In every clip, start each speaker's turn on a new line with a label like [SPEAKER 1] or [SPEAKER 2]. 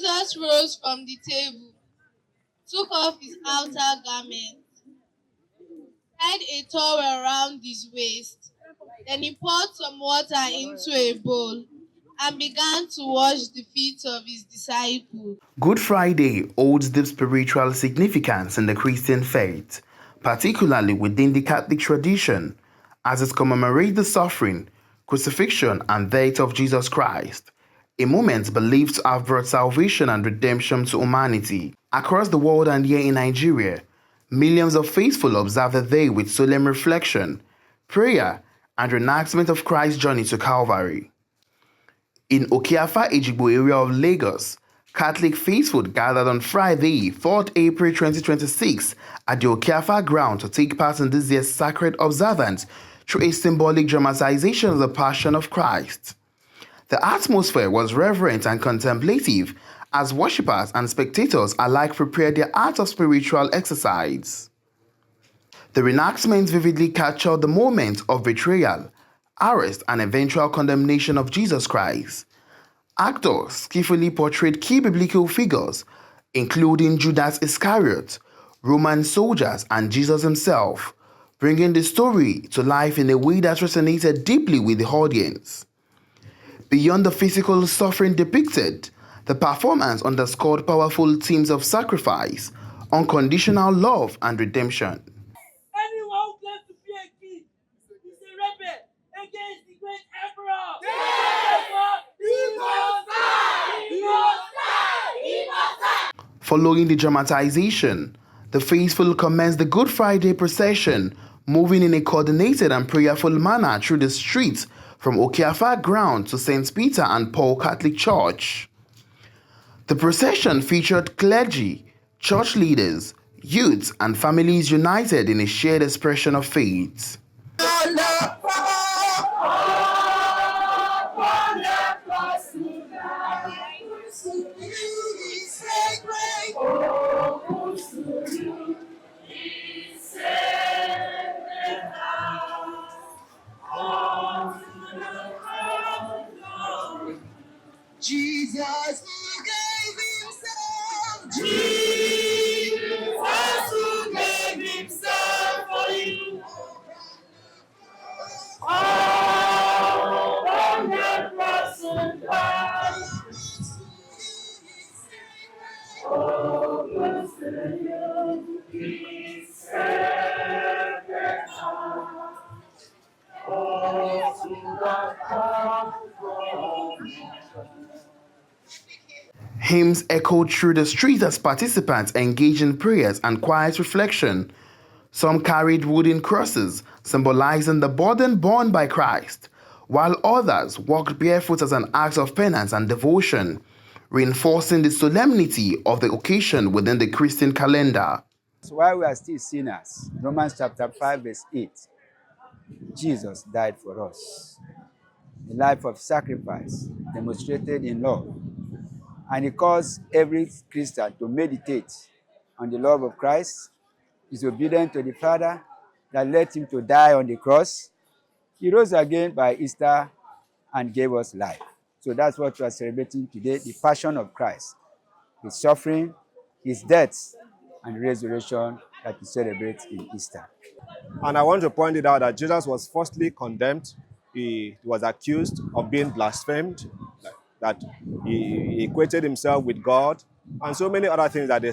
[SPEAKER 1] Jesus rose from the table, took off his outer garment, tied a towel around his waist. Then he poured some water into a bowl and began to wash the feet of his disciples.
[SPEAKER 2] Good Friday holds deep spiritual significance in the Christian faith, particularly within the Catholic tradition, as it commemorates the suffering, crucifixion, and death of Jesus Christ, a moment believed to have brought salvation and redemption to humanity. Across the world and here in Nigeria, millions of faithful observe the day with solemn reflection, prayer, and reenactment of Christ's journey to Calvary. In Okeafa, Ejigbo area of Lagos, Catholic faithful gathered on Friday, 4th April 2026 at the Okeafa ground to take part in this year's sacred observance through a symbolic dramatization of the Passion of Christ. The atmosphere was reverent and contemplative as worshippers and spectators alike prepared their hearts of spiritual exercise. The reenactments vividly captured the moment of betrayal, arrest, and eventual condemnation of Jesus Christ. Actors skillfully portrayed key biblical figures, including Judas Iscariot, Roman soldiers, and Jesus himself, bringing the story to life in a way that resonated deeply with the audience. Beyond the physical suffering depicted, the performance underscored powerful themes of sacrifice, unconditional love, and redemption.
[SPEAKER 3] Anyone who claims to be a king is a rebel against the great emperor. Therefore, he must die! He must die! He must die!
[SPEAKER 2] Following the dramatization, the faithful commenced the Good Friday procession, moving in a coordinated and prayerful manner through the streets from Okeafa ground to St. Peter and Paul Catholic Church. The procession featured clergy, church leaders, youths, and families united in a shared expression of faith.
[SPEAKER 4] Jesus who gave himself,
[SPEAKER 3] Jesus who gave himself for you. Oh, on that cross and died. Oh, blessed you, he said that oh, to the cross for me.
[SPEAKER 2] Hymns echoed through the streets as participants engaged in prayers and quiet reflection. Some carried wooden crosses, symbolizing the burden borne by Christ, while others walked barefoot as an act of penance and devotion, reinforcing the solemnity of the occasion within the Christian calendar.
[SPEAKER 5] While we are still sinners, Romans chapter 5 verse 8, Jesus died for us. A life of sacrifice demonstrated in love. And he calls every Christian to meditate on the love of Christ, his obedience to the Father that led him to die on the cross. He rose again by Easter and gave us life. So that's what we are celebrating today, the Passion of Christ, his suffering, his death, and resurrection that we celebrate in Easter.
[SPEAKER 6] And I want to point it out that Jesus was firstly condemned. He was accused of being blasphemed, that he equated himself with God, and so many other things that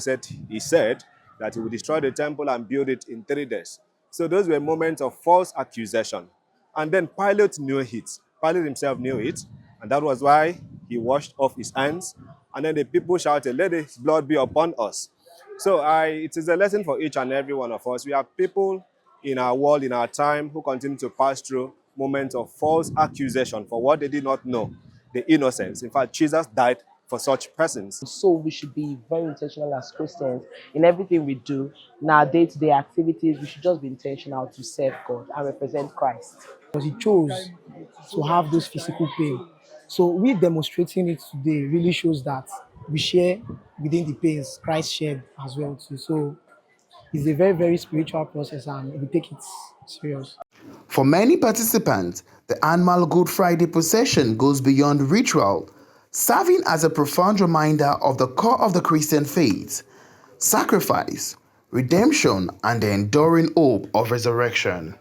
[SPEAKER 6] he said that he would destroy the temple and build it in 3 days. So those were moments of false accusation. And then Pilate knew it. Pilate himself knew it, and that was why he washed off his hands. And then the people shouted, "Let his blood be upon us." So it is a lesson for each and every one of us. We have people in our world, in our time, who continue to pass through moments of false accusation for what they did not know, the innocence. In fact, Jesus died for such persons.
[SPEAKER 7] So we should be very intentional as Christians in everything we do, in our day-to-day activities. We should just be intentional to serve God and represent Christ.
[SPEAKER 8] Because he chose to have those physical pain. So we demonstrating it today really shows that we share within the pains Christ shared as well too. So it's a very, very spiritual process and we take it serious.
[SPEAKER 2] For many participants, the annual Good Friday procession goes beyond ritual, serving as a profound reminder of the core of the Christian faith: sacrifice, redemption, and the enduring hope of resurrection.